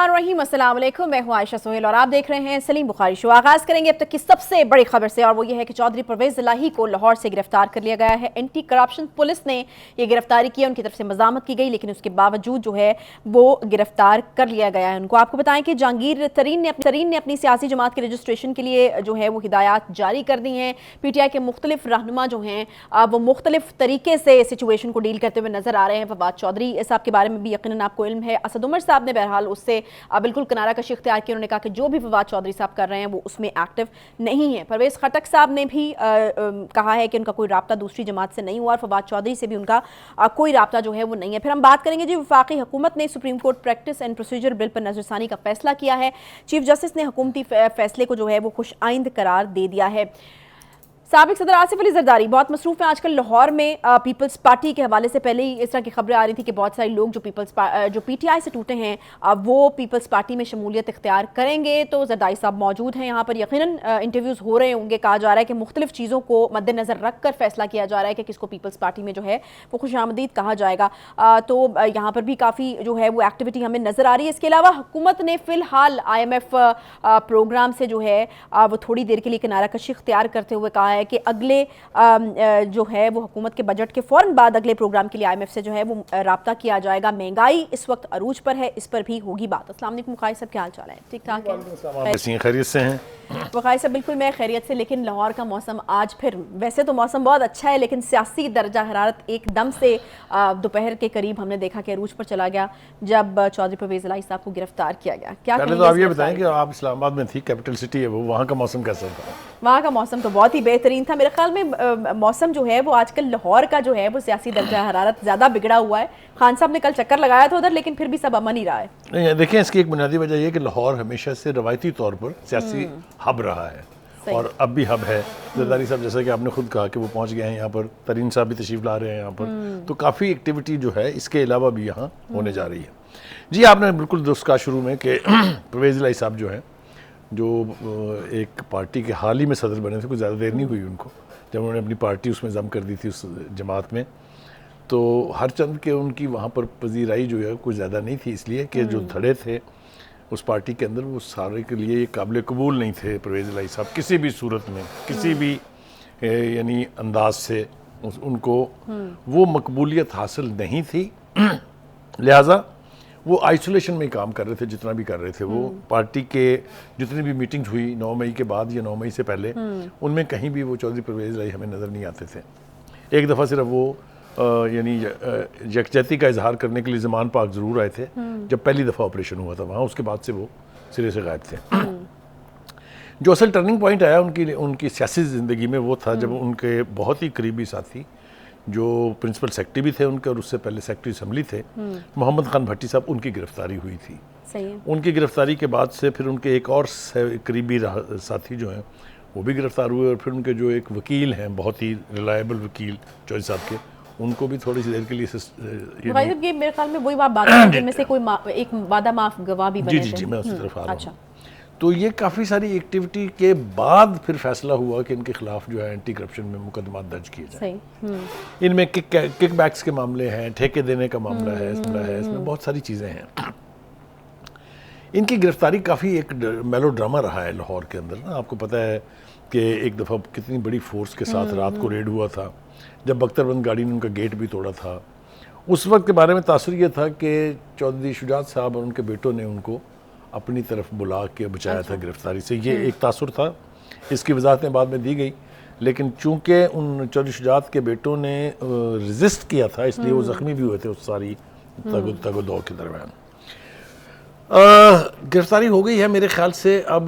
बिस्मिल्लाहिर्रहमानिर्रहीम, अस्सलाम वालेकुम। मैं हूं आयशा सोहेल और आप देख रहे हैं सलीम बुखारी शो। आगाज करेंगे अब तक की सबसे बड़ी खबर से और वो ये है कि चौधरी परवेज इलाही को लाहौर से गिरफ्तार कर लिया गया है। एंटी करप्शन पुलिस ने ये गिरफ्तारी की है, उनकी तरफ से मजामत की गई, लेकिन उसके बावजूद जो है वो गिरफ्तार कर लिया गया है उनको। आपको बताएं कि जहांगीर तरीन ने अपनी सियासी जमात के रजिस्ट्रेशन के लिए जो है वो हिदायत जारी कर दी हैं। PTI के मुख्तलिफ रहनुमा जो हैं वो मुख्तलिफ तरीके से सिचुएशन को डील करते हुए नजर आ रहे हैं। फवाद चौधरी साहब के बारे में भी यकीनन आपको इल्म है। असद उमर साहब ने बहरहाल उससे बिल्कुल किनारा कशी इख्तियार की। उन्होंने कहा कि जो भी फवाद चौधरी साहब कर रहे हैं वो उसमें एक्टिव नहीं है। परवेज खटक साहब ने भी कहा है कि उनका कोई राब्ता दूसरी जमात से नहीं हुआ और फवाद चौधरी से भी उनका कोई राब्ता जो है वो नहीं है। फिर हम बात करेंगे जी, वफाकी हुकूमत ने supreme court practice and procedure bill पर नजरसानी का फैसला किया है। चीफ जस्टिस ने हुकूमती फैसले को जो है वो खुश आइंद करार दे दिया है। साबिक सदर आसिफ अली जरदारी बहुत मसरूफ हैं आजकल लाहौर में। पीपल्स पार्टी के हवाले से पहले ही इस तरह की खबरें आ रही थी कि बहुत सारे लोग जो PTI से टूटे हैं वो पीपल्स पार्टी में शमूलियत इख्तियार करेंगे। तो जरदारी साहब मौजूद हैं यहाँ पर, यकीनन इंटरव्यूज़ हो रहे होंगे। कहा जा रहा है कि मुख्तलिफ चीज़ों को मद्देनजर रख कर फैसला किया जा रहा है कि किसको पीपल्स पार्टी में जो है वो खुशामदीद कहा जाएगा। तो यहाँ पर भी काफ़ी जो है वो एक्टिविटी हमें नज़र आ रही है। इसके अलावा हुकूमत ने फ़िलहाल IMF प्रोग्राम से जो है वो थोड़ी देर के लिए किनारा कशी इख्तियार करते हुए कहा है कि अगले जो है वो हुकूमत के बजट के फ़ौरन बाद अगले प्रोग्राम के लिए IMF से जो है वो राब्ता किया जाएगा। महंगाई इस वक्त अरूज पर है, इस पर भी होगी बात। अस्सलाम वालेकुम मुखाई साहब, क्या हाल चाल है? ठीक ठाक है? खैरियत से हैं मुखाई साहब? बिल्कुल मैं खैरियत से, लेकिन लाहौर का मौसम आज फिर, वैसे तो मौसम बहुत अच्छा है लेकिन सियासी दर्जा हरारत एकदम से दोपहर के करीब हमने देखा कि अरूज पर चला गया जब चौधरी परवेज इलाही साहब को गिरफ्तार किया गया। क्या पहले तो आप ये बताएं कि आप इस्लामाबाद में थी, कैपिटल सिटी है वो, वहाँ का मौसम कैसा था? वहाँ का मौसम तो बहुत ही बेहतरीन था। मेरे ख्याल में मौसम जो है वो आजकल लाहौर का जो है वो सियासी दर्जा हरारत ज़्यादा बिगड़ा हुआ है। खान साहब ने कल चक्कर लगाया था उधर, लेकिन फिर भी सब अमन ही रहा है। नहीं, देखिए इसकी एक बुनियादी वजह यह कि लाहौर हमेशा से रवायती तौर पर सियासी हब रहा है और अब भी हब है। जरदारी साहब जैसा कि आपने खुद कहा कि वो पहुंच गए हैं यहाँ पर, तरीन साहब भी तशरीफ ला रहे हैं यहाँ पर, तो काफ़ी एक्टिविटी जो है इसके अलावा भी यहाँ होने जा रही है। जी आपने बिल्कुल दुरुस्त कहा शुरू में कि परवेज इलाही साहब जो हैं, जो एक पार्टी के हाल ही में सदर बने थे, कुछ ज़्यादा देर नहीं हुई उनको, जब उन्होंने अपनी पार्टी उसमें जम कर दी थी उस जमात में, तो हर चंद के उनकी वहाँ पर पजीराई जो है कुछ ज़्यादा नहीं थी, इसलिए कि जो धड़े थे उस पार्टी के अंदर वो सारे के लिए काबिल कबूल नहीं थे। परवेज इलाही साहब किसी भी सूरत में, किसी भी यानी अंदाज से उनको वो मकबूलियत हासिल नहीं थी, लिहाजा वो आइसोलेशन में काम कर रहे थे। जितना भी कर रहे थे वो पार्टी के जितनी भी मीटिंग्स हुई 9 मई के बाद या 9 मई से पहले, उनमें कहीं भी वो चौधरी परवेज इलाही हमें नज़र नहीं आते थे। एक दफ़ा सिर्फ वो यानी यकजहती का इजहार करने के लिए ज़मान पाक ज़रूर आए थे जब पहली दफ़ा ऑपरेशन हुआ था वहाँ, उसके बाद से वो सिरे से गायब थे। जो असल टर्निंग पॉइंट आया उनकी सियासी ज़िंदगी में वो था जब उनके बहुत ही करीबी साथी जो प्रिंसिपल सेक्रेटरी भी थे उनके और उससे पहले सेक्रेटरी असम्बली थे, मोहम्मद खान भट्टी साहब, उनकी गिरफ्तारी हुई थी। सही। उनकी गिरफ्तारी के बाद से फिर उनके एक और करीबी साथी जो हैं वो भी गिरफ्तार हुए और फिर उनके जो एक वकील हैं, बहुत ही रिलायबल वकील चौधरी साहब के, उनको भी थोड़ी सी देर के लिए ये मेरे ख्याल में वही बात है जिनमें से कोई एक वादा माफ गवाह भी बने थे। जी मैं उसी तरफ आ रहा हूँ। तो ये काफ़ी सारी एक्टिविटी के बाद फिर फैसला हुआ कि इनके खिलाफ जो है एंटी करप्शन में मुकदमा दर्ज किए जाए। इनमें किक बैक्स के मामले हैं, ठेके देने का मामला है, इसमें बहुत सारी चीज़ें हैं। इनकी गिरफ्तारी काफ़ी एक मेलो ड्रामा रहा है लाहौर के अंदर ना। आपको पता है कि एक दफ़ा कितनी बड़ी फोर्स के साथ रात को रेड हुआ था जब बख्तरबंद गाड़ी ने उनका गेट भी तोड़ा था। उस वक्त के बारे में तासुर ये था कि चौधरी शुजात साहब और उनके बेटों ने उनको अपनी तरफ बुला के बचाया था गिरफ्तारी से, ये एक तासुर था। इसकी वजाहतें बाद में दी गई, लेकिन चूंकि उन चौधरी शुजात के बेटों ने रेजिस्ट किया था इसलिए वो ज़ख्मी भी हुए थे उस सारी तगो-दो के दरमियान। गिरफ्तारी हो गई है मेरे ख्याल से। अब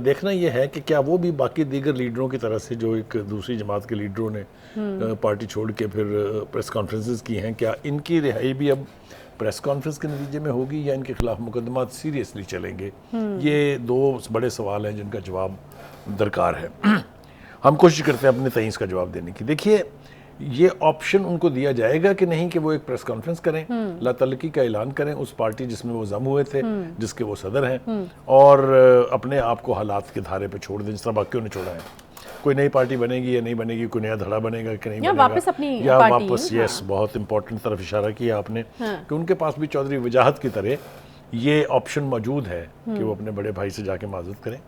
देखना यह है कि क्या वो भी बाकी दीगर लीडरों की तरह से जो एक दूसरी जमात के लीडरों ने पार्टी छोड़ के फिर प्रेस कॉन्फ्रेंसेस की हैं, क्या इनकी रिहाई भी अब प्रेस कॉन्फ्रेंस के नतीजे में होगी या इनके खिलाफ मुकदमा सीरियसली चलेंगे? ये दो बड़े सवाल हैं जिनका जवाब दरकार है। हम कोशिश करते हैं अपने तईं इसका जवाब देने की। देखिए ये ऑप्शन उनको दिया जाएगा कि नहीं कि वो एक प्रेस कॉन्फ्रेंस करें, लातलकी का ऐलान करें उस पार्टी जिसमें वो जम हुए थे, जिसके वो सदर हैं, और अपने आप को हालात के धारे पे छोड़ दें जिस तरह बाकियों ने छोड़ा है। कोई नई पार्टी बनेगी या नहीं बनेगी, कोई नया धड़ा बनेगा कि नहीं बनेगा, वापस अपनी या पार्टी वापस। यस, बहुत इंपॉर्टेंट तरफ इशारा किया आपने कि उनके पास भी चौधरी वजाहत की तरह ये ऑप्शन मौजूद है कि वो अपने बड़े भाई से जाके माजरत करें।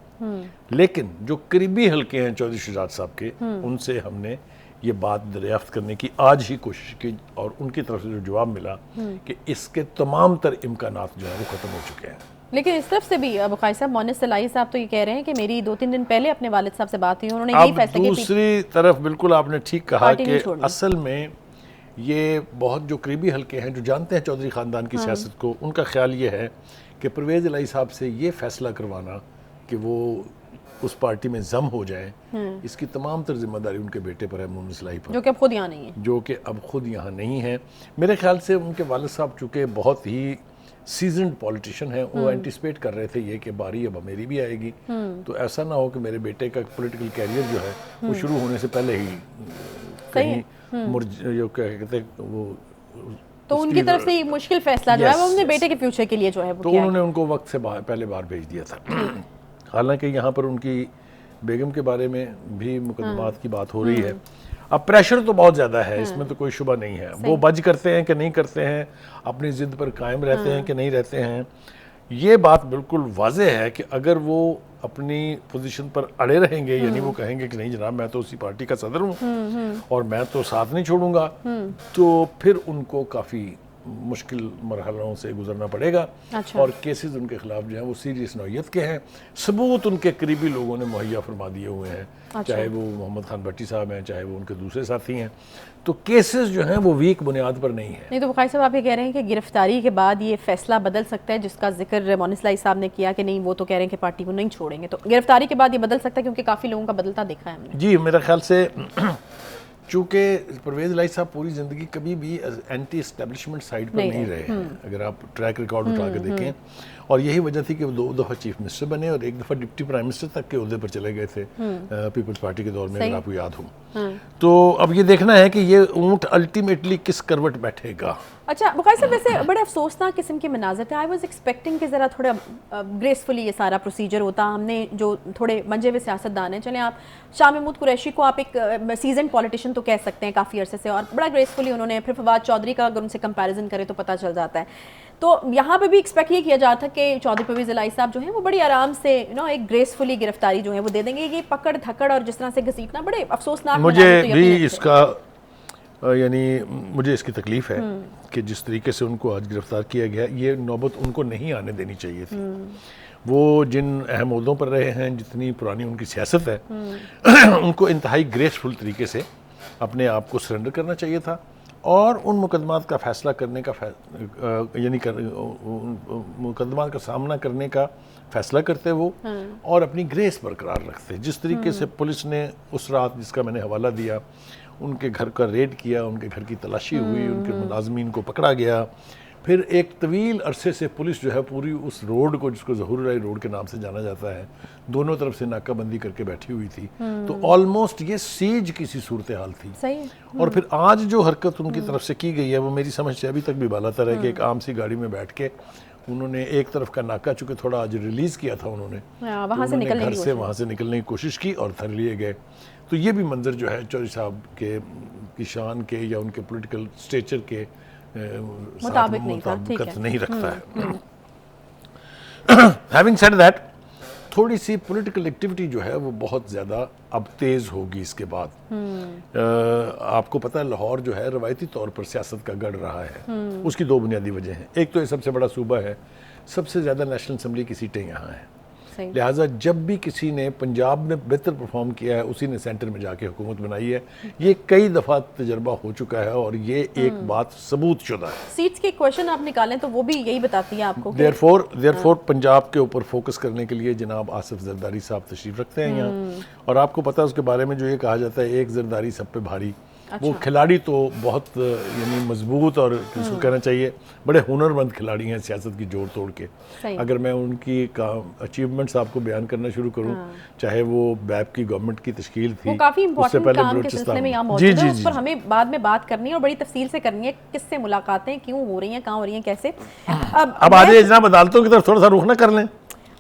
लेकिन जो करीबी हल्के हैं चौधरी शुजात साहब के, उनसे हमने ये बात दरियाफ्त करने की आज ही कोशिश की और उनकी तरफ से जो जवाब मिला कि इसके तमाम तर इम्कानात जो है वो ख़त्म हो चुके हैं। लेकिन इस तरफ से भी बुखारी साहब, मोनिस सलाई साहब तो ये कह रहे हैं कि मेरी 2-3 दिन पहले अपने वालिद साहब से बात हुई, उन्होंने यही फैसला किया। दूसरी तरफ बिल्कुल आपने ठीक कहा कि असल में ये बहुत जो करीबी हल्के हैं जो जानते हैं चौधरी ख़ानदान की सियासत को, उनका ख्याल ये है कि परवेज़ इलाही साहब से ये फैसला करवाना कि वो उस पार्टी में जम हो जाए, इसकी तमाम तर जिम्मेदारी उनके बेटे पर है, मोनिस सलाई पर, जो कि अब खुद यहाँ नहीं है। जो कि अब खुद यहाँ नहीं है। मेरे ख्याल से उनके वालिद साहब चूँकि बहुत ही सीजनड पॉलिटिशियन है, वो एंटिसिपेट कर रहे थे ये कि बारी अब मेरी भी आएगी, तो ऐसा ना हो कि मेरे बेटे का पॉलिटिकल कैरियर जो है वो शुरू होने से पहले ही कहीं जो कहते वो, तो उनकी तरफ से मुश्किल फैसला जो है वो अपने बेटे के फ्यूचर के लिए जो है वो तो उन्होंने उनको वक्त से पहले बाहर भेज दिया था। हालांकि यहाँ पर उनकी बेगम के बारे में भी मुकदमात की बात हो रही है। अब प्रेशर तो बहुत ज़्यादा है, इसमें तो कोई शुबा नहीं है। वो बज करते हैं कि नहीं करते हैं, अपनी ज़िद पर कायम रहते हैं कि नहीं रहते हैं, ये बात बिल्कुल वाज़े है कि अगर वो अपनी पोजीशन पर अड़े रहेंगे, यानी वो कहेंगे कि नहीं जनाब मैं तो उसी पार्टी का सदर हूँ और मैं तो साथ नहीं छोड़ूंगा, तो फिर उनको काफ़ी मुश्किल मरहलों से गुजरना पड़ेगा। अच्छा। और केसेस उनके खिलाफ जो है वो सीरियस नौयत के हैं, सबूत उनके करीबी लोगों ने मुहैया फरमा दिए हुए हैं। अच्छा। चाहे वो मोहम्मद खान भट्टी साहब हैं, चाहे वो उनके दूसरे साथी हैं, तो केसेस जो हैं वो वीक बुनियाद पर नहीं है। नहीं तो बुखारी साहब आप ये कह रहे हैं कि गिरफ्तारी के बाद ये फैसला बदल सकता है, जिसका जिक्र मोनिस सलाई साहब ने किया कि नहीं वो तो कह रहे हैं कि पार्टी को नहीं छोड़ेंगे, तो गिरफ्तारी के बाद ये बदल सकता है क्योंकि काफ़ी लोगों का बदलता देखा है हमने। जी, मेरा ख्याल से चूँकि परवेज़ इलाही साहब पूरी ज़िंदगी कभी भी एंटी एस्टेब्लिशमेंट साइड पर नहीं रहे हैं, अगर आप ट्रैक रिकॉर्ड उठा के देखें, और यही वजह थी कि वो 2 दफ़ा चीफ मिनिस्टर बने और 1 दफ़ा डिप्टी प्राइम मिनिस्टर तक के ओहदे पर चले गए थे पीपल्स पार्टी के दौर में, अगर आपको याद हो। तो अब ये देखना है कि ये ऊँट अल्टीमेटली किस करवट बैठेगा। अच्छा बुखारी साहब, वैसे बड़े अफसोसनाक किस्म के मनाज़र थे। आई वाज एक्सपेक्टिंग कि ज़रा थोड़ा ग्रेसफुली ये सारा प्रोसीजर होता। हमने जो थोड़े मंजे हुए सियासतदान हैं, चलें आप शाह महमूद कुरैशी को आप एक सीजन पॉलिटिशियन तो कह सकते हैं काफ़ी अरसे से, और बड़ा ग्रेसफुली उन्होंने, फिर फवाद चौधरी का अगर उनसे कंपैरिजन करें तो पता चल जाता है। तो यहाँ पे भी एक्सपेक्ट ये किया जाता कि चौधरी परवेज़ इलाही साहब जो है वो बड़ी आराम से एक ग्रेसफुली गिरफ्तारी जो है वो दे देंगे। ये पकड़ धकड़ और जिस तरह से घसीटना बड़े अफसोसनाक। मुझे भी इसका यानी मुझे इसकी तकलीफ़ है कि जिस तरीके से उनको आज गिरफ्तार किया गया, ये नौबत उनको नहीं आने देनी चाहिए थी। वो जिन अहम ओहदों पर रहे हैं, जितनी पुरानी उनकी सियासत है, उनको इंतहाई ग्रेसफुल तरीके से अपने आप को सरेंडर करना चाहिए था और उन मुकदमात का फैसला करने का यानी मुकदमात का सामना करने का फैसला करते वो और अपनी ग्रेस बरकरार रखते। जिस तरीके से पुलिस ने उस रात, जिसका मैंने हवाला दिया, उनके घर का रेड किया, उनके घर की तलाशी हुई, उनके मुलाजमीन को पकड़ा गया, फिर एक तवील अरसे से पुलिस जो है पूरी उस रोड को, जिसको ज़हूर राय रोड के नाम से जाना जाता है, दोनों तरफ से नाकाबंदी करके बैठी हुई थी। तो ऑलमोस्ट ये सीज की सी सूरत हाल थी। सही। और फिर आज जो हरकत उनकी तरफ से की गई है वो मेरी समझ से अभी तक भी बालातर है कि एक आम सी गाड़ी में बैठ के उन्होंने एक तरफ का नाका, चूँकि थोड़ा आज रिलीज़ किया था उन्होंने, वहाँ से निकलने घर से वहाँ से निकलने की कोशिश की और धर लिए गए। तो ये भी मंजर जो है चौधरी साहब के शान के या उनके पॉलिटिकल स्टेचर के मुताबिक नहीं रखता है। हैविंग सेड दैट, थोड़ी सी पॉलिटिकल एक्टिविटी जो है वो बहुत ज़्यादा अब तेज़ होगी इसके बाद। आपको पता है लाहौर जो है रवायती तौर पर सियासत का गढ़ रहा है। उसकी 2 बुनियादी वजह हैं। एक तो ये सबसे बड़ा सूबा है, सबसे ज़्यादा नेशनल असम्बली की सीटें यहाँ हैं, लिहाजा जब भी किसी ने पंजाब में बेहतर परफॉर्म किया है उसी ने सेंटर में जाके हुकूमत बनाई है। ये कई दफ़ा तजर्बा हो चुका है और ये एक बात सबूत शुदा है। सीट्स के क्वेश्चन आप निकालें तो वो भी यही बताती है आपको। देयरफॉर पंजाब के ऊपर फोकस करने के लिए जनाब आसिफ जरदारी साहब तशरीफ रखते हैं यहाँ, और आपको पता है उसके बारे में जो ये कहा जाता है एक जरदारी सब पे भारी। वो खिलाड़ी तो बहुत यानी मजबूत और किसको कहना चाहिए बड़े हुनरमंद खिलाड़ी हैं सियासत की जोड़ तोड़ के। अगर मैं उनकी अचीवमेंट्स आपको बयान करना शुरू करूं, चाहे वो बैप की गवर्नमेंट की तश्कील थी, वो काफी इंपॉर्टेंट काम के सिलसिले में यहाँ मौजूद है, उस पर हमें बाद में बात करनी है और बड़ी तफसील से करनी है, किससे मुलाकातें क्यों हो रही हैं, कहाँ हो रही हैं, कैसे। अब आज जनाब अदालतों की तरफ थोड़ा सा रुख ना कर लें।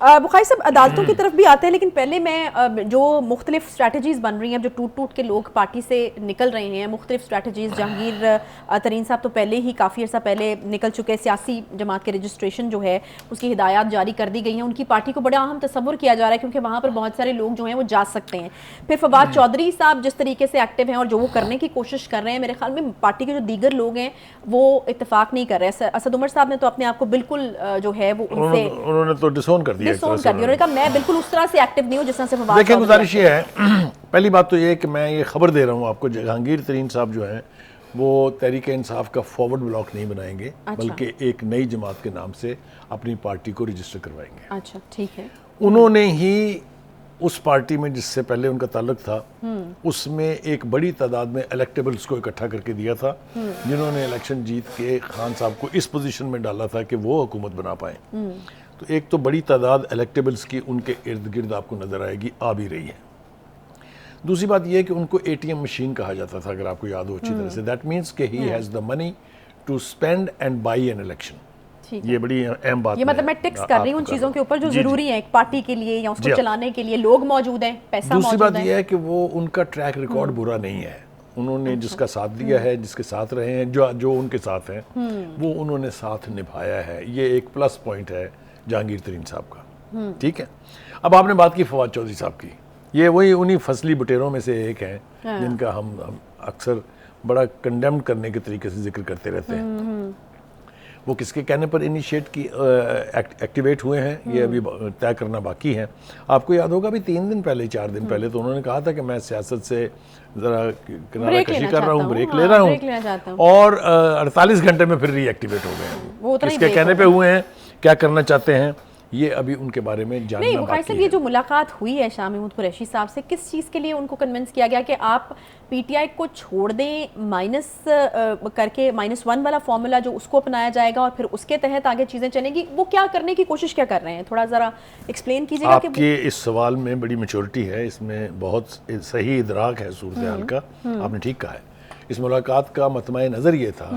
बुखारी साहब अदालतों की तरफ भी आते हैं, लेकिन पहले मैं जो मुख्तलिफ स्ट्रैटेजीज़ बन रही हैं, जो टूट टूट के लोग पार्टी से निकल रहे हैं, मुख्तलिफ स्ट्रैटेजीज़, जहांगीर तरीन साहब तो पहले ही काफ़ी अर्सा पहले निकल चुके हैं, सियासी जमात के रजिस्ट्रेशन जो है उसकी हिदायत जारी कर दी गई हैं, उनकी पार्टी को बड़ा अहम तस्वुर किया जा रहा है क्योंकि वहाँ पर बहुत सारे लोग जो हैं वो जा सकते हैं। फिर फवाद चौधरी साहब जिस तरीके से एक्टिव हैं और जो वो करने की कोशिश कर रहे हैं, मेरे ख्याल में पार्टी के जो दीगर लोग हैं वो इत्तेफाक नहीं कर रहे हैं। असद उमर साहब ने तो अपने आप को बिल्कुल जो है वो उनसे उन्होंने तो डिसोन कर दिया, उन्होंने कहा मैं बिल्कुल उस तरह से एक्टिव नहीं हूं जिस तरह से फवाद। देखिए गुजारिश ये है, पहली बात तो ये है कि मैं ये खबर दे रहा हूँ आपको, जहांगीर तरीन साहब जो हैं वो तहरीक इंसाफ का फॉरवर्ड ब्लॉक नहीं बनाएंगे, बल्कि एक नई जमात के नाम से अपनी पार्टी को रजिस्टर करवाएंगे। अच्छा, ठीक है। उन्होंने ही उस पार्टी में जिससे पहले उनका ताल्लुक था उसमें एक बड़ी तादाद में इलेक्टेबल्स को इकट्ठा करके दिया था, जिन्होंने इलेक्शन जीत के खान साहब को इस पोजीशन में डाला था कि वो हुकूमत बना पाए। तो एक तो बड़ी तादाद इलेक्टेबल्स की उनके इर्द गिर्द आपको नजर आएगी, आ भी रही है। दूसरी बात यह है कि उनको एटीएम मशीन कहा जाता था, अगर आपको याद हो अच्छी तरह से। दैट मीन्स कि he has the money to spend and buy an election. ये बड़ी अहम बात ये मतलब मैं टिक्स कर रही हूँ उन चीज़ों के ऊपर जो जरूरी है एक पार्टी के लिए या उसको चलाने के लिए, लोग मौजूद हैं, पैसा मौजूद है। दूसरी बात यह है कि वो उनका ट्रैक रिकॉर्ड बुरा नहीं है, उन्होंने जिसका साथ दिया है, जिसके साथ रहे हैं, जो उनके साथ हैं वो उन्होंने साथ निभाया है। ये एक प्लस पॉइंट है जहांगीर तरीन साहब का। ठीक है, अब आपने बात की फवाद चौधरी साहब की, ये वही उन्हीं फसली बुटेरों में से एक हैं जिनका हम अक्सर बड़ा कंडेम्ड करने के तरीके से जिक्र करते रहते हैं। वो किसके कहने पर इनिशिएट की एक्टिवेट हुए हैं ये अभी तय करना बाकी है। आपको याद होगा अभी 3 दिन पहले 4 दिन पहले तो उन्होंने कहा था कि मैं सियासत से ज़रा किनारा कशी कर रहा हूँ, ब्रेक ले रहा हूँ, और 48 घंटे में फिर रीएक्टिवेट हो गए हैं। किसके कहने पे हुए हैं, क्या करना चाहते हैं, ये अभी उनके बारे में जानना नहीं। बाकी साहब ये जो मुलाकात हुई है शाह महमूद कुरैशी साहब से, किस चीज़ के लिए उनको कन्विंस किया गया कि आप पीटीआई को छोड़ दें, माइनस करके -1 वाला फॉर्मूला जो उसको अपनाया जाएगा और फिर उसके तहत आगे चीज़ें चलेंगी, वो क्या करने की कोशिश क्या कर रहे हैं, थोड़ा ज़रा एक्सप्लेन कीजिएगा। आपके इस सवाल में बड़ी मैच्योरिटी है, इसमें बहुत सही इदराक है सूरत हाल का, आपने ठीक कहा है। इस मुलाकात का मतमाए नज़र ये था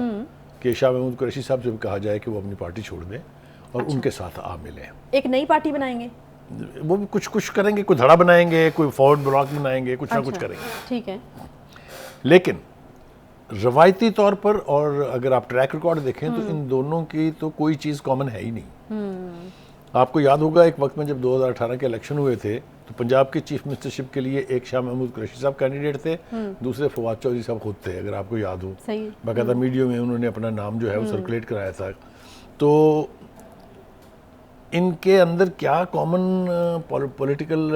कि शाह महमूद कुरैशी साहब से कहा जाए कि वो अपनी पार्टी छोड़ दें और उनके साथ आ मिले, एक नई पार्टी बनाएंगे। वो भी कुछ करेंगे, कोई धड़ा बनाएंगे, कोई फॉरवर्ड ब्लॉक बनाएंगे, कुछ ना कुछ करेंगे। ठीक है, लेकिन रवायती तौर पर और अगर आप ट्रैक रिकॉर्ड देखें तो इन दोनों की तो कोई चीज़ कॉमन है ही नहीं। आपको याद होगा एक वक्त में जब 2018 के इलेक्शन हुए थे तो पंजाब के चीफ मिनिस्टरशिप के लिए एक शाह महमूद कुरैशी साहब कैंडिडेट थे, दूसरे फवाद चौधरी साहब खुद थे, अगर आपको याद हो। बाकायदा मीडिया में उन्होंने अपना नाम जो है वो सर्कुलेट कराया था। तो इनके अंदर क्या कॉमन पॉलिटिकल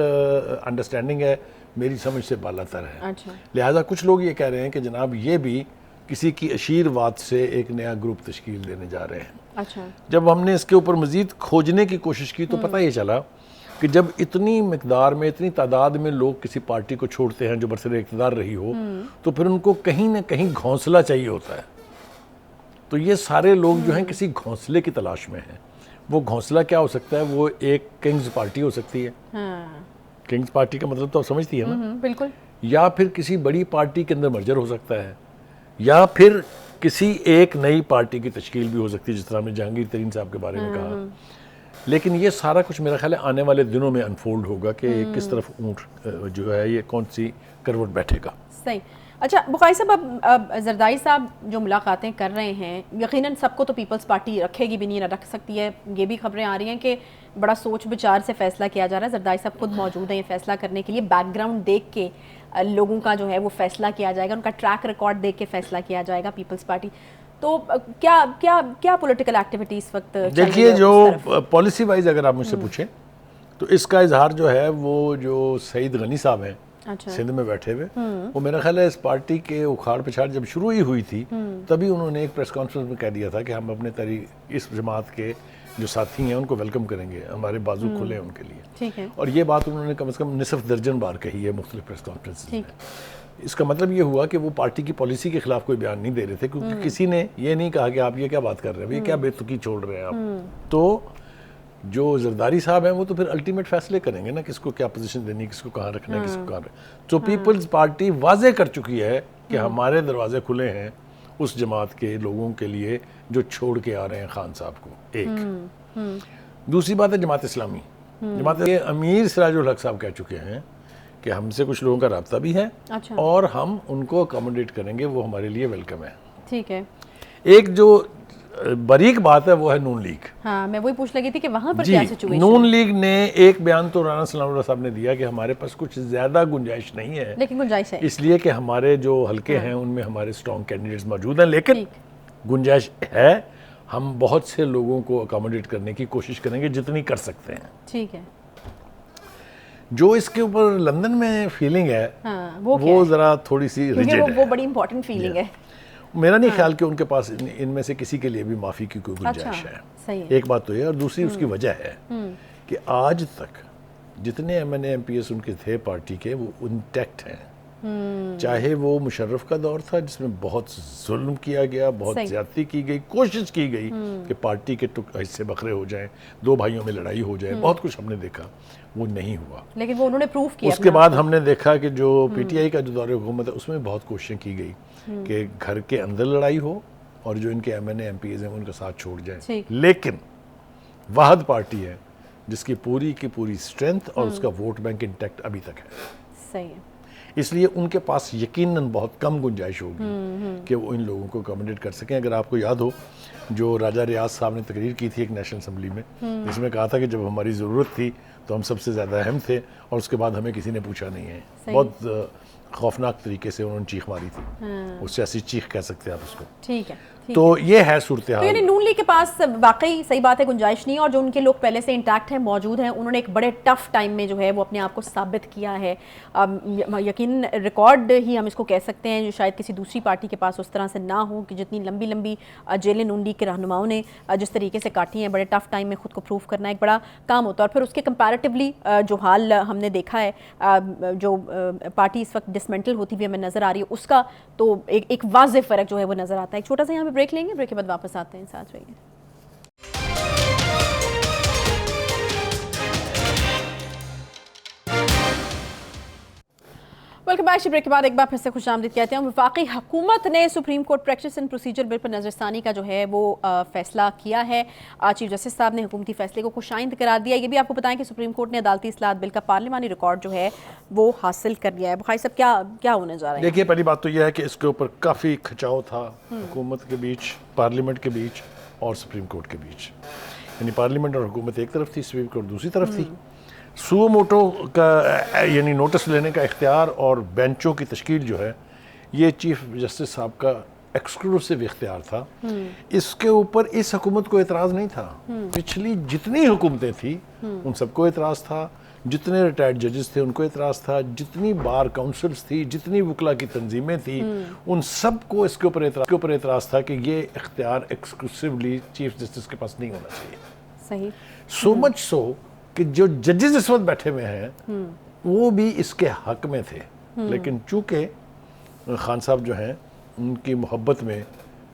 अंडरस्टैंडिंग है, मेरी समझ से बालातर है। अच्छा। लिहाजा कुछ लोग ये कह रहे हैं कि जनाब ये भी किसी की आशीर्वाद से एक नया ग्रुप तश्कील देने जा रहे हैं। अच्छा। जब हमने इसके ऊपर मजीद खोजने की कोशिश की तो पता ये चला कि जब इतनी मिकदार में, इतनी तादाद में लोग किसी पार्टी को छोड़ते हैं जो बरसर इक़्तिदार रही हो, तो फिर उनको कहीं ना कहीं घोंसला चाहिए होता है। तो ये सारे लोग जो हैं किसी घोंसले की तलाश में हैं। वो घोंसला क्या हो सकता है, वो एक किंग्स पार्टी हो सकती है। किंग्स पार्टी का मतलब तो आप समझती है ना? बिल्कुल। या फिर किसी बड़ी पार्टी के अंदर मर्जर हो सकता है, या फिर किसी एक नई पार्टी की तश्कील भी हो सकती है, जिस तरह हमने जहांगीर तरीन साहब के बारे में कहा। लेकिन ये सारा कुछ मेरा ख्याल है आने वाले दिनों में अनफोल्ड होगा कि किस तरफ ऊँट जो है ये कौन सी करवट बैठेगा। सही। अच्छा बुखारी साहब, अब जरदारी साहब जो मुलाकातें कर रहे हैं, यकीनन सबको तो पीपल्स पार्टी रखेगी भी नहीं, ना रख सकती है। ये भी खबरें आ रही हैं कि बड़ा सोच विचार से फैसला किया जा रहा है। जरदारी साहब खुद मौजूद हैं ये फैसला करने के लिए। बैकग्राउंड देख के लोगों का जो है वो फैसला किया जाएगा, उनका ट्रैक रिकॉर्ड देख के फैसला किया जाएगा पीपल्स पार्टी। तो क्या क्या क्या पॉलिटिकल एक्टिविटी इस वक्त? देखिए, जो पॉलिसी वाइज अगर आप मुझसे पूछें तो इसका इजहार जो है वो जो सईद गनी साहब हैं, अच्छा, सिंध में बैठे हुए, वो मेरा ख्याल है इस पार्टी के उखाड़ पिछाड़ जब शुरू ही हुई थी तभी उन्होंने एक प्रेस कॉन्फ्रेंस में कह दिया था कि हम अपने इस जमात के जो साथी हैं उनको वेलकम करेंगे, हमारे बाजू खुले हैं उनके लिए। ठीक है। और ये बात उन्होंने कम से कम निसफ दर्जन बार कही है मुख्तलिफ प्रेस कॉन्फ्रेंस में। इसका मतलब ये हुआ कि वो पार्टी की पॉलिसी के खिलाफ कोई बयान नहीं दे रहे थे, क्योंकि किसी ने ये नहीं कहा कि आप ये क्या बात कर रहे हैं, ये क्या बेतुकी छोड़ रहे हैं आप। तो जो जरदारी साहब हैं वो तो फिर अल्टीमेट फैसले करेंगे ना, किसको क्या पोजीशन देनी, किसको कहाँ रखना है, किसको कहाँ रखना। तो पीपल्स पार्टी वाजे कर चुकी है कि हमारे दरवाजे खुले हैं उस जमात के लोगों के लिए जो छोड़ के आ रहे हैं खान साहब को। एक दूसरी बात है जमात इस्लामी। जमात के अमीर सिराजुल हक साहब कह चुके हैं कि हमसे कुछ लोगों का राब्ता भी है अच्छा। और हम उनको अकोमोडेट करेंगे, वो हमारे लिए वेलकम है। ठीक है। एक जो बारीक बात है वो है नून लीग। हाँ, मैं वही पूछ लगी थी कि वहाँ पर जी, क्या सिचुएशन नून लीग ने एक बयान तो राना सलामुल्लाह साहब ने दिया कि हमारे पास कुछ ज़्यादा गुंजाइश नहीं है, लेकिन गुंजाइश है, इसलिए कि हमारे जो हलके हैं उनमें हमारे स्ट्रॉन्ग कैंडिडेट्स मौजूद हैं, लेकिन ठीक। गुंजाइश है, हम बहुत से लोगों को अकोमोडेट करने की कोशिश करेंगे जितनी कर सकते हैं। ठीक है। जो इसके ऊपर लंदन में फीलिंग है हाँ, वो क्या है? ज़रा थोड़ी सी क्योंकि रिजिड वो है। बड़ी इंपॉर्टेंट फीलिंग है। मेरा नहीं ख्याल कि उनके पास इनमें से किसी के लिए भी माफ़ी की कोई गुंजाइश अच्छा, है। सही है। एक बात तो ये, और दूसरी उसकी वजह है कि आज तक जितने MNA MPs उनके थे पार्टी के, वो इंटैक्ट हैं। चाहे वो मुशर्रफ का दौर था जिसमें बहुत जुल्म किया गया, बहुत सही। ज्यादती की गई, कोशिश की गई कि पार्टी के हिस्से बखरे हो जाएं, दो भाइयों में लड़ाई हो जाए, बहुत कुछ हमने देखा, वो नहीं हुआ। लेकिन वो उन्होंने प्रूफ किया। उसके बाद हमने देखा कि जो PTI का जो दौर हुकूमत है उसमें बहुत कोशिशें की गई कि घर के अंदर लड़ाई हो और जो इनके MNA MPs हैं उनका साथ छोड़ जाएं, ठीक। लेकिन वाहद पार्टी है जिसकी पूरी की पूरी स्ट्रेंथ और उसका वोट बैंक इंटैक्ट अभी तक है। सही है। इसलिए उनके पास यकीनन बहुत कम गुंजाइश होगी कि वो इन लोगों को अकोमोडेट कर सकें। अगर आपको याद हो, जो राजा रियाज साहब ने तकरीर की थी एक नेशनल असम्बली में, जिसमें कहा था कि जब हमारी ज़रूरत थी तो हम सबसे ज़्यादा अहम थे और उसके बाद हमें किसी ने पूछा नहीं है। बहुत खौफनाक तरीके से उन्होंने चीख मारी थी, उससे ऐसी चीख कह सकते हैं आप उसको। ठीक है। तो ये है सूरत हाल। तो यानी नून लीग के पास वाकई सही बात है गुंजाइश नहीं है, और जो उनके लोग पहले से इंटैक्ट हैं, मौजूद हैं, उन्होंने एक बड़े टफ टाइम में जो है वो अपने आप को साबित किया है। यकीन रिकॉर्ड ही हम इसको कह सकते हैं, जो शायद किसी दूसरी पार्टी के पास उस तरह से ना हो, कि जितनी लंबी लंबी जेलें नून लीग के रहनुमाओं ने जिस तरीके से काटी हैं, बड़े टफ टाइम में खुद को प्रूव करना एक बड़ा काम होता है। और फिर उसके कंपैरेटिवली जो हाल हमने देखा है, जो पार्टी इस वक्त डिसमेंटल होती हुई हमें नज़र आ रही है, उसका तो एक वाज़ेह फ़र्क जो है वो नज़र आता है। एक छोटा सा यहाँ पे ब्रेक लेंगे, ब्रेक के बाद वापस आते हैं, साथ रहिए। Welcome back. ब्रेक के बाद एक बार फिर से खुशामदीद कहते हैं। वफाकी हुकूमत ने supreme court practice and procedure bill पर नजरसानी का जो है वो फैसला किया है। चीफ जस्टिस साहब ने हुकूमती फैसले को खुशाइंद करार दिया। ये भी आपको बताएं कि सुप्रीम कोर्ट ने अदालती इस्लाहत बिल का पार्लिमानी रिकॉर्ड जो है वो हासिल कर लिया है। बुखारी साहब, क्या होने जा रहा है? देखिए, पहली बात तो यह है कि इसके ऊपर काफ़ी खिंचाव था हुकूमत के बीच, पार्लियामेंट के बीच और सुप्रीम कोर्ट के बीच। यानी पार्लियामेंट और हुकूमत एक तरफ थी, सुप्रीम कोर्ट दूसरी तरफ थी। सुओ मोटो का यानी नोटिस लेने का इख्तियार और बेंचों की तश्कील जो है, ये चीफ जस्टिस साहब का एक्सक्लूसिव इख्तियार था। इसके ऊपर इस हुकूमत को एतराज़ नहीं था। पिछली जितनी हुकूमतें थी उन सबको एतराज़ था, जितने रिटायर्ड जजेस थे उनको एतराज़ था, जितनी बार काउंसिल्स थी, जितनी वकला की तंजीमें थी, उन सबको इसके ऊपर एतराज़ था कि ये इख्तियार एक्सक्लूसिवली चीफ जस्टिस के पास नहीं होना चाहिए। सही। सो मच सो कि जो जजेस इस वक्त बैठे हुए हैं वो भी इसके हक में थे, लेकिन चूंकि खान साहब जो हैं उनकी मोहब्बत में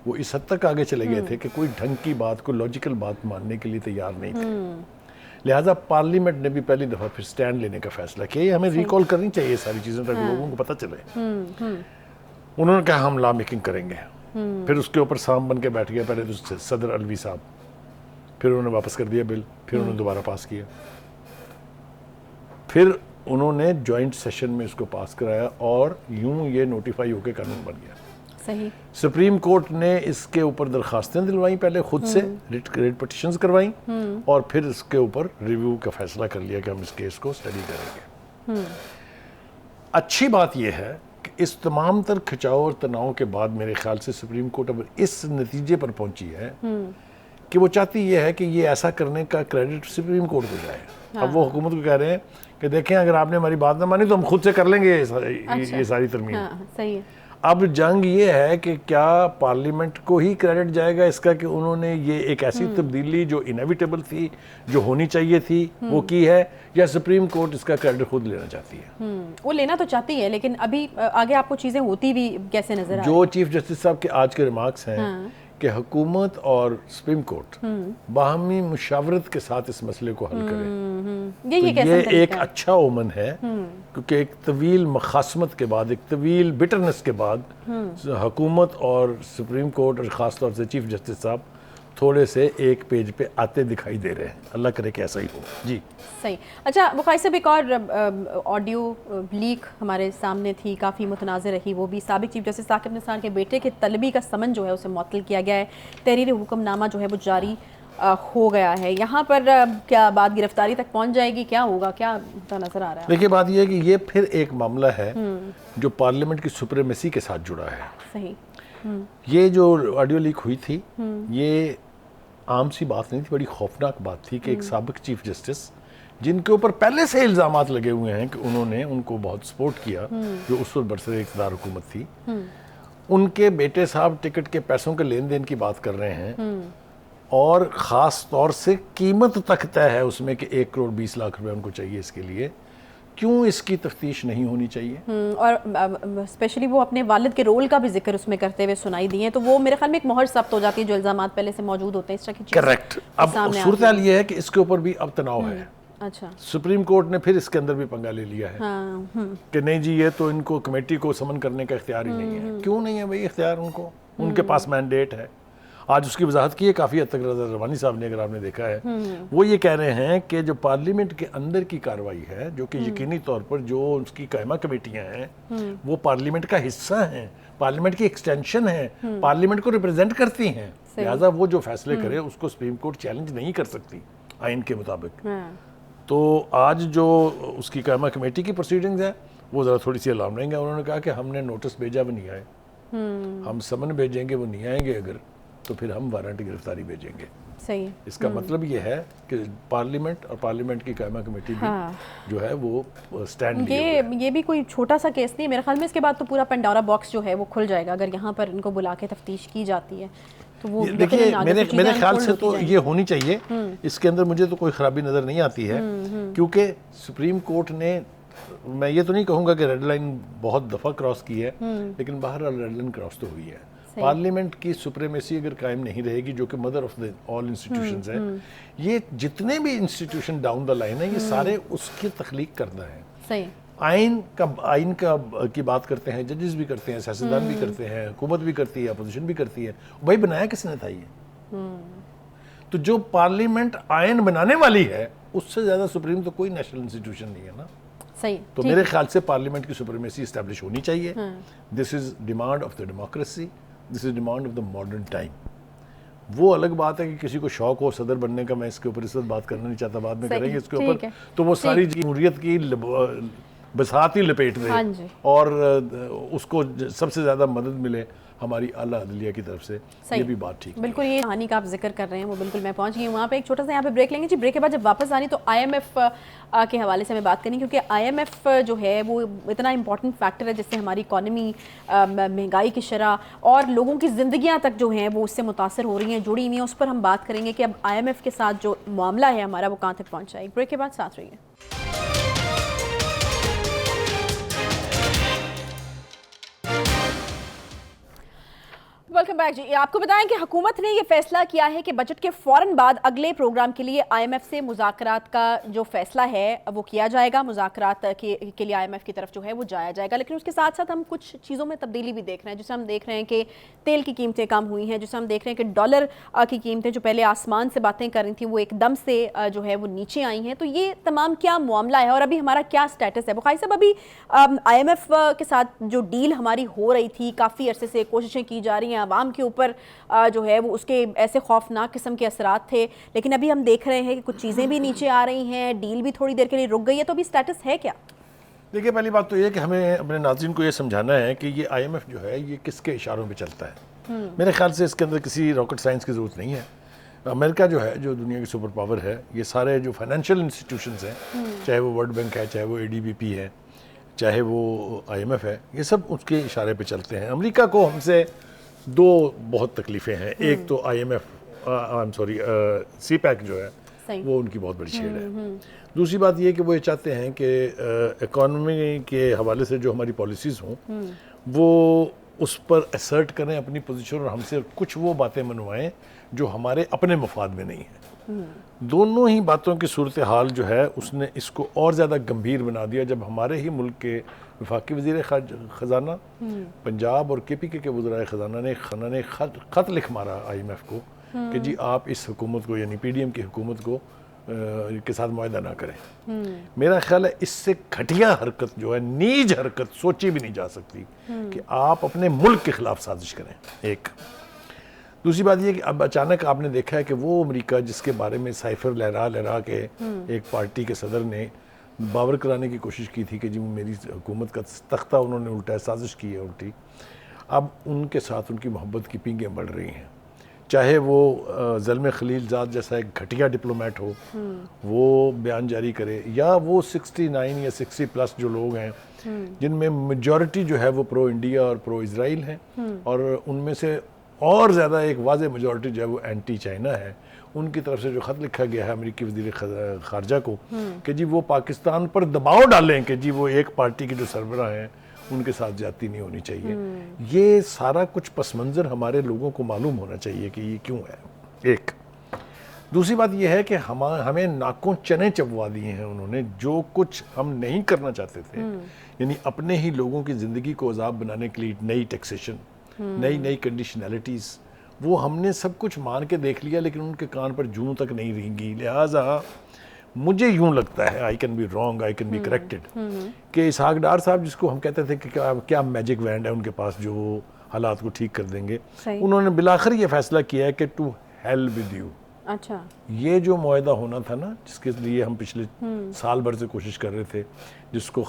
वो इस हद तक आगे चले गए थे कि कोई ढंग की बात, कोई लॉजिकल बात मानने के लिए तैयार नहीं थे। लिहाजा पार्लियामेंट ने भी पहली दफ़ा फिर स्टैंड लेने का फैसला किया। ये हमें रिकॉल करनी चाहिए सारी चीज़ें, ताकि लोगों को पता चले। उन्होंने कहा हम लॉ मेकिंग करेंगे। फिर उसके ऊपर साम बन के बैठ गया पहले तो सदर अलवी साहब, फिर उन्होंने वापस कर दिया बिल, फिर उन्होंने दोबारा पास किया, फिर उन्होंने जॉइंट सेशन में इसको पास कराया और यूं ये नोटिफाई होकर कानून बन गया। सही। सुप्रीम कोर्ट ने इसके ऊपर दरखास्तें दिलवाई, पहले खुद से रिट पिटिशंस करवाई और फिर इसके ऊपर रिव्यू का फैसला कर लिया कि हम इस केस को स्टडी करेंगे। अच्छी बात यह है कि इस तमाम तर खिंचाव और तनाव के बाद मेरे ख्याल से सुप्रीम कोर्ट अब इस नतीजे पर पहुंची है कि वो चाहती ये है कि ये ऐसा करने का क्रेडिट सुप्रीम कोर्ट को जाए। अब वो हुकूमत को कह रहे हैं कि देखें, अगर आपने हमारी बात ना मानी तो हम खुद से कर लेंगे ये सारी तरमीम। सही है। अब जंग ये है कि क्या पार्लियामेंट को ही क्रेडिट जाएगा इसका कि उन्होंने ये एक ऐसी तब्दीली जो इनएविटेबल थी, जो होनी चाहिए थी, वो की है, या सुप्रीम कोर्ट इसका क्रेडिट खुद लेना चाहती है? वो लेना तो चाहती है, लेकिन अभी आगे आपको चीजें होती भी कैसे नजर आ रही? जो चीफ जस्टिस साहब के आज के रिमार्क्स हैं कि हुकूमत और सुप्रीम कोर्ट बाहमी मुशावरत के साथ इस मसले को हल करें, ये एक अच्छा ओमन है, क्योंकि एक तवील मखासमत के बाद, एक तवील बिटरनेस के बाद हुकूमत और सुप्रीम कोर्ट और ख़ास तौर से चीफ जस्टिस साहब थोड़े से एक पेज पे आते दिखाई दे रहे हैं। अल्लाह करे कि ऐसा ही हो। जी सही। अच्छा बुखारी साहब, एक और ऑडियो लीक हमारे सामने थी, काफ़ी मुतनाज़िर रही, वो भी साबिक चीफ जस्टिस साकिब निसार के बेटे के तलबी का समन जो है उसे मुअत्तल किया गया है, तहरीर हुक्मनामा जो है वो जारी हो गया है। यहाँ पर क्या बात गिरफ्तारी तक पहुँच जाएगी, क्या होगा, क्या होता नज़र आ रहा है? देखिए, बात यह है कि ये फिर एक मामला है जो पार्लियामेंट की सुप्रीमेसी के साथ जुड़ा है। सही। ये जो ऑडियो लीक हुई थी, ये आम सी बात नहीं थी, बड़ी खौफनाक बात थी कि एक साबिक चीफ जस्टिस जिनके ऊपर पहले से इल्ज़ामात लगे हुए हैं कि उन्होंने उनको बहुत सपोर्ट किया, जो उस वक्त बरसर इक़्तिदार हुकूमत थी, उनके बेटे साहब टिकट के पैसों के लेन देन की बात कर रहे हैं और ख़ास तौर से कीमत तक तय है उसमें कि 1 करोड़ 20 लाख रुपए उनको चाहिए इसके लिए। क्यों इसकी तफ्तीश नहीं होनी चाहिए? और स्पेशली वो अपने वालिद के रोल का भी जिक्र उसमें करते हुए सुनाई दिए, तो वो मेरे ख्याल में एक मोहर सब्त हो जाती है जो इल्ज़ामात पहले से मौजूद होते हैं इस तरह की चीज़ें। करेक्ट। अब सूरत हाल ये है कि इसके ऊपर भी अब तनाव है। अच्छा। सुप्रीम कोर्ट ने फिर इसके अंदर भी पंगा ले लिया है कि नहीं जी, ये तो इनको कमेटी को समन करने का इख्तियार ही नहीं है। क्यों नहीं है भाई इख्तियार उनको? उनके पास मैंडेट है। आज उसकी वजाहत की है काफ़ी हद तक रज़ा रवानी साहब ने, अगर आपने देखा है, वो ये कह रहे हैं कि जो पार्लियामेंट के अंदर की कार्रवाई है, जो कि यकीनी तौर पर जो उसकी कायमा कमेटियां हैं वो पार्लियामेंट का हिस्सा हैं, पार्लियामेंट की एक्सटेंशन है, पार्लियामेंट को रिप्रेजेंट करती हैं, लिहाजा वो जो फैसले करे उसको सुप्रीम कोर्ट चैलेंज नहीं कर सकती आइन के मुताबिक। तो आज जो उसकी कायमा कमेटी की प्रोसीडिंग्स है वो ज़रा थोड़ी सी अलार्मिंग है। उन्होंने कहा कि हमने नोटिस भेजा, वो नहीं आए, हम समन भेजेंगे, वो नहीं आएंगे, अगर तो फिर हम वारंट गिरफ्तारी भेजेंगे। सही है। इसका मतलब ये है कि पार्लियामेंट और पार्लियामेंट की कायमा कमेटी भी जो है वो स्टैंड ये भी कोई छोटा सा केस नहीं है मेरे ख्याल में। इसके बाद तो पूरा पंडोरा बॉक्स जो है वो खुल जाएगा अगर यहाँ पर इनको बुला के तफ्तीश की जाती है तो वो देखिए, मेरे ख्याल से तो ये होनी चाहिए। इसके अंदर मुझे तो कोई खराबी नज़र नहीं आती है, क्योंकि सुप्रीम कोर्ट ने, मैं ये तो नहीं कहूँगा कि रेड लाइन बहुत दफ़ा क्रॉस की है, लेकिन बहरहाल रेड लाइन क्रॉस तो हुई है। पार्लियामेंट की सुप्रीमेसी अगर कायम नहीं रहेगी, जो कि mother of the all institutions है, ये जितने भी इंस्टीट्यूशन डाउन द लाइन है ये सारे उसकी तख्लीक करना है। सही। आइन का की बात करते हैं, जजेस भी करते हैं, सियासतदान भी करते हैं, हुकूमत भी करती है, अपोजिशन भी करती है। भाई बनाया किसने था ये? तो जो पार्लियामेंट आइन बनाने वाली है उससे ज़्यादा सुप्रीम तो कोई नेशनल इंस्टीट्यूशन नहीं है ना। सही। तो मेरे ख्याल से पार्लियामेंट की सुप्रीमेसी इस्टेब्लिश होनी चाहिए। This is demand of the democracy, this is demand of the modern time. वो अलग बात है कि किसी को शौक हो सदर बनने का, मैं इसके ऊपर इस वक्त बात करना नहीं चाहता, बाद में करेंगे इसके ऊपर। तो वो सारी जमहूरियत की बसात ही लपेट दे और उसको सबसे ज़्यादा मदद मिले हमारी आला अदलिया की तरफ से, ये भी बात ठीक बिल्कुल। ये कहानी का आप जिक्र कर रहे हैं वो बिल्कुल मैं पहुंच गई हूँ वहाँ पे। एक छोटा सा यहाँ पे ब्रेक लेंगे जी। ब्रेक के बाद जब वापस आ रही तो IMF के हवाले से मैं बात करें, क्योंकि IMF जो है वो इतना इंपॉर्टेंट फैक्टर है जिससे हमारी इकॉनमी, महंगाई की शरह और लोगों की ज़िंदगियाँ तक जो हैं वो उससे मुतासर हो रही हैं, जुड़ी हुई हैं। उस पर हम बात करेंगे कि अब IMF के साथ जो मामला है हमारा वो कहाँ तक पहुँचा है। ब्रेक के बाद साथ रहिए। वेलकम बैक जी। आपको बताएं कि हुकूमत ने ये फैसला किया है कि बजट के फ़ौरन बाद अगले प्रोग्राम के लिए IMF से मुज़ाकरात का जो फैसला है वो किया जाएगा। मुज़ाकरात के लिए IMF की तरफ जो है वो जाया जाएगा, लेकिन उसके साथ साथ हम कुछ चीज़ों में तब्दीली भी देख रहे हैं। जिसे हम देख रहे हैं कि तेल की कीमतें कम हुई हैं, जिसे हम देख रहे हैं कि डॉलर की कीमतें जो पहले आसमान से बातें कर रही थी वो एकदम से जो है वो नीचे आई हैं। तो ये तमाम क्या मामला है और अभी हमारा क्या स्टेटस है? बुखारी साहब, अभी IMF के साथ जो डील हमारी हो रही थी, काफ़ी अरसे से कोशिशें की जा रही हैं, आवाम के ऊपर जो है वो उसके ऐसे खौफनाक किस्म के असरात थे, लेकिन अभी हम देख रहे हैं कि कुछ चीज़ें भी नीचे आ रही हैं, डील भी थोड़ी देर के लिए रुक गई है। तो अभी स्टेटस है क्या? देखिए, पहली बात तो ये कि हमें अपने नाज़रीन को ये समझाना है कि ये IMF जो है ये किसके इशारों पे चलता है। मेरे ख्याल से इसके अंदर किसी रॉकेट साइंस की ज़रूरत नहीं है। अमेरिका जो है, जो दुनिया की सुपर पावर है, ये सारे जो फाइनेंशियल इंस्टीट्यूशंस हैं, चाहे वो वर्ल्ड बैंक है, चाहे वो ADB है, चाहे वो IMF है, ये सब उसके इशारे पे चलते हैं। अमेरिका को हमसे दो बहुत तकलीफ़ें हैं। एक तो CPEC जो है वो उनकी बहुत बड़ी छेड़ है। दूसरी बात ये कि वो ये चाहते हैं कि इकॉनमी के हवाले से जो हमारी पॉलिसीज़ हों वो उस पर असर्ट करें अपनी पोजीशन और हमसे कुछ वो बातें मनवाएं जो हमारे अपने मफाद में नहीं है। दोनों ही बातों की सूरत हाल जो है उसने इसको और ज़्यादा गंभीर बना दिया जब हमारे ही मुल्क के वफाकी वज़ीर ख़जाना पंजाब और KPK के वज़राए ख़जाना ने खत लिख मारा IMF को कि जी आप इस हुकूमत को यानी पीडीएम की हुकूमत को के साथ मुआहदा ना करें। मेरा ख्याल है इससे घटिया हरकत जो है, नीच हरकत सोची भी नहीं जा सकती कि आप अपने मुल्क के खिलाफ साजिश करें। एक दूसरी बात यह कि अब अचानक आपने देखा है कि वो अमेरिका जिसके बारे में साइफर लहरा के एक पार्टी के सदर ने बावर कराने की कोशिश की थी कि जी मेरी हुकूमत का तख्ता उन्होंने उल्टा साजिश की है उल्टी, अब उनके साथ उनकी मोहब्बत की पींगें बढ़ रही हैं। चाहे वो ज़ल्मे खलीलज़ाद जैसा एक घटिया डिप्लोमेट हो, वो बयान जारी करे, या वो 69 या 60+ जो लोग हैं जिनमें मेजॉरिटी जो है वो प्रो इंडिया और प्रो इज़राइल हैं, और उनमें से और ज़्यादा एक वाज़े मेजॉरिटी जो है वो एंटी चाइना है, उनकी तरफ से जो ख़त लिखा गया है अमेरिकी वज़ीर ख़ारजा को कि जी वो पाकिस्तान पर दबाव डालें कि जी वो एक पार्टी के जो सरबराह हैं उनके साथ ज्यादती नहीं होनी चाहिए। ये सारा कुछ पस मंज़र हमारे लोगों को मालूम होना चाहिए कि ये क्यों है। एक दूसरी बात यह है कि हमें नाकों चने चबवा दिए हैं उन्होंने, जो कुछ हम नहीं करना चाहते थे, यानी अपने ही लोगों की ज़िंदगी को अजाब बनाने के लिए नई टैक्सेशन, नई कंडीशनैलिटीज़, वो हमने सब कुछ मान के देख लिया, लेकिन उनके कान पर जूं तक नहीं रेंगी। लिहाजा मुझे यूं लगता है, I can be wrong, I can be corrected, कि इसहाक डार साहब जिसको हम कहते थे कि क्या मैजिक वैंड है उनके पास जो वो हालात को ठीक कर देंगे, उन्होंने बिलाखिर ये फैसला किया है कि टू हेल विद यू। अच्छा, ये जो मुआहदा होना था ना, जिसके लिए हम पिछले साल भर से कोशिश कर रहे थे, जिसको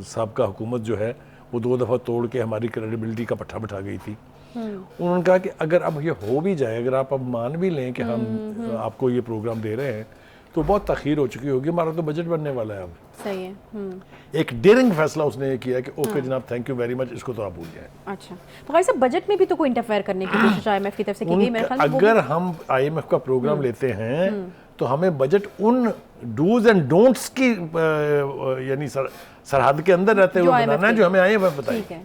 साबका हुकूमत जो है वो 2 दफ़ा तोड़ के हमारी क्रेडिबिलिटी का पट्टा बिठा गई थी, उन्होंने कहा कि अगर अब ये हो भी जाए, अगर आप अब मान भी लें कि हम आपको ये प्रोग्राम दे रहे हैं, तो बहुत तखीर हो चुकी होगी, हमारा तो बजट बनने वाला है अब। सही है। एक डेयरिंग फैसला उसने ये किया कि ओके जनाब, थैंक यू वेरी मच, इसको तो आप भूल जाएं। अच्छा, तो भाई साहब बजट में भी तो कोई इंटरफेयर करने की कोशिश आईएमएफ की तरफ से की गई मेरे ख्याल में। अगर हम आईएमएफ का प्रोग्राम लेते हैं तो हमें बजट उन डूज एंड डोंट्स की यानी सरहद के अंदर रहते हुए बनाना है जो हमें आईएमएफ बताएगी।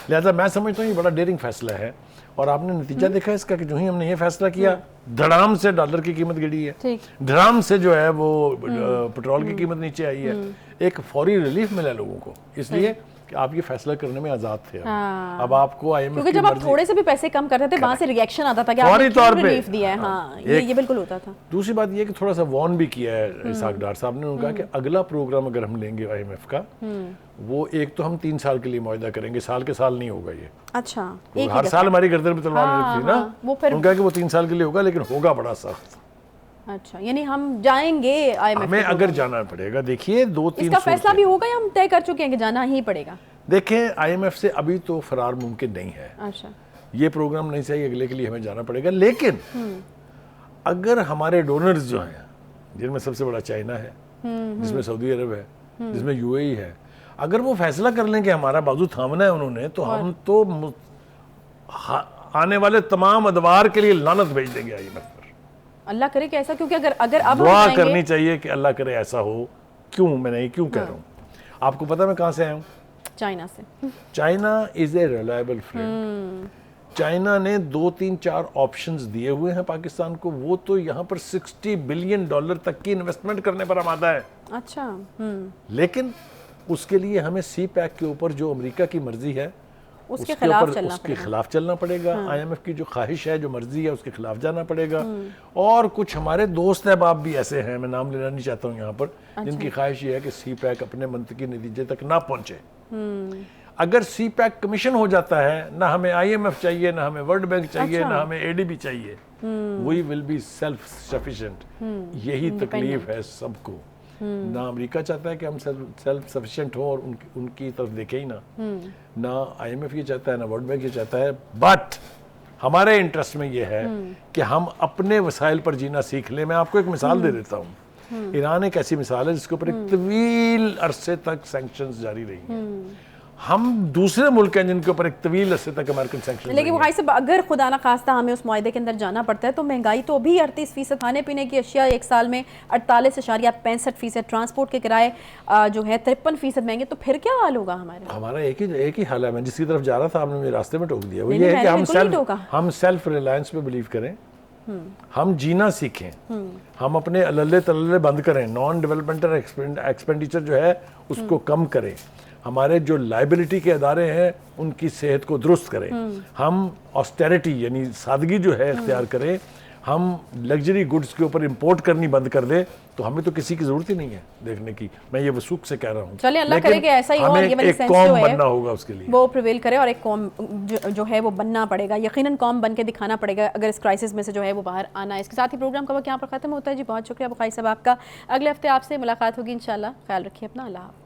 लिहाजा मैं समझता हूँ ये बड़ा डेयरिंग फैसला है, और आपने नतीजा देखा इसका कि जो ही हमने ये फैसला किया, धड़ाम से डॉलर की कीमत गिरी है, धड़ाम से जो है वो पेट्रोल की कीमत नीचे आई है। एक फौरी रिलीफ मिला लोगों को, इसलिए कि आप ये फैसला करने में आजाद थे। अब आपको आईएमएफ, क्योंकि जब आप थोड़े से भी पैसे कम करते थे वहां से रिएक्शन आता था कि आपने क्यों रिलीफ दिया है। हाँ, ये बिल्कुल होता था। दूसरी बात ये कि थोड़ा सा वॉर्न भी किया है इसहाक डार साहब ने, उन्होंने कहा कि अगला प्रोग्राम अगर हम लेंगे आईएमएफ का, वो एक तो हम 3 साल के लिए मुआहदा करेंगे, साल के साल नहीं होगा ये। अच्छा, हर साल हमारी गर्दन में तलवार रखती ना, उन्होंने कहा कि वो 3 साल के लिए होगा, लेकिन होगा बड़ा सख्त। अच्छा, यानी हम जाएंगे आईएमएफ हमें अगर जाना पड़ेगा। देखिए 2-3 इसका फैसला भी होगा या हम तय कर चुके हैं कि जाना ही पड़ेगा? देखें, आईएमएफ से अभी तो फरार मुमकिन नहीं है। अच्छा, ये प्रोग्राम नहीं चाहिए, अगले के लिए हमें जाना पड़ेगा। लेकिन अगर हमारे डोनर्स जो हैं, जिनमें सबसे बड़ा चाइना है, जिसमें सऊदी अरब है, जिसमें यूएई है, अगर वो फैसला कर लें कि हमारा बाजू थामना है उन्होंने, तो हम तो आने वाले तमाम अदवार के लिए लानत भेज देंगे आईएमएफ पर। अल्लाह करे कि ऐसा, क्योंकि अगर अब दुआ करनी चाहिए कि अल्लाह करे ऐसा हो। क्यों, मैं नहीं क्यों कह रहा हूँ, आपको पता मैं कहाँ से आया हूँ? चाइना से। China is a reliable friend. China ने 2-3-4 ऑप्शंस दिए हुए हैं पाकिस्तान को, वो तो यहाँ पर $60 बिलियन तक की इन्वेस्टमेंट करने पर आमादा है। अच्छा, लेकिन उसके लिए हमें सी पैक के ऊपर जो अमेरिका की मर्जी है उसके खिलाफ चलना पड़ेगा। आईएमएफ की जो ख्वाहिश है, जो मर्जी है, उसके खिलाफ जाना पड़ेगा। और कुछ हमारे दोस्त अहबाब भी ऐसे हैं, मैं नाम लेना नहीं चाहता हूँ यहाँ पर, जिनकी ख्वाहिश ये है कि सी पैक अपने मंतकी नतीजे तक ना पहुंचे। अगर सी पैक कमीशन हो जाता है, ना हमें आईएमएफ चाहिए, ना हमें वर्ल्ड बैंक चाहिए, ना हमें एडीबी चाहिए, we will be self sufficient. यही तकलीफ है सबको। ना अमेरिका चाहता है कि हम सेल्फ सफिशिएंट हो और उनकी तरफ देखे ही ना आईएमएफ ये चाहता है, ना वर्ल्ड बैंक ये चाहता है। बट हमारे इंटरेस्ट में ये है कि हम अपने वसाइल पर जीना सीख लें। मैं आपको एक मिसाल दे देता हूँ। ईरान एक ऐसी मिसाल है जिसके ऊपर एक तवील अरसे तक सैंक्शंस जारी रही हैं। हम दूसरे मुल्क हैं जिनके ऊपर एक तवील अरसे तक अमेरिकन सैंक्शन, लेकिन भाई साहब अगर खुदा ना खास्ता हमें उस मुआहदे के अंदर जाना पड़ता है तो महंगाई तो अभी 38%, खाने पीने की अशिया एक साल में 48.65%, ट्रांसपोर्ट के किराए जो है 53% महंगे, तो फिर क्या हाल होगा हमारा एक ही हाल है। मैं जिसकी तरफ जा रहा था आपने मेरे रास्ते में टोक दिया। वो ये है कि हम सेल्फ रिलायंस पे बिलीव करें, हम जीना सीखें, हम अपने अल्ले तल्ले बंद करें, नॉन डेवलपमेंटल एक्सपेंडिचर जो है उसको कम करें, हमारे जो लाइबिलिटी के अदारे हैं उनकी सेहत को दुरुस्त करें, हम ऑस्टेरिटी यानी सादगी जो है इख्तियार करें, हम लग्जरी गुड्स के ऊपर इंपोर्ट करनी बंद कर दे तो हमें तो किसी की जरूरत ही नहीं है देखने की। मैं ये वसूख से कह रहा हूँ। चलिए अल्लाह करे कि ऐसा ही हो और ये वाली एक सेंस कौम जो है बनना होगा उसके लिए, वो प्रिवेल करे और एक कौम जो है वो बनना पड़ेगा, यकीनन कौम बन के दिखाना पड़ेगा अगर इस क्राइसिस में से जो है वो बाहर आना है। इसके साथ ही प्रोग्राम का वक्त यहाँ पर खत्म होता है जी। बहुत शुक्रिया बुखारी साहब आपका। अगले हफ्ते आपसे मुलाकात होगी इंशाल्लाह। ख्याल रखिए अपना। अल्लाह।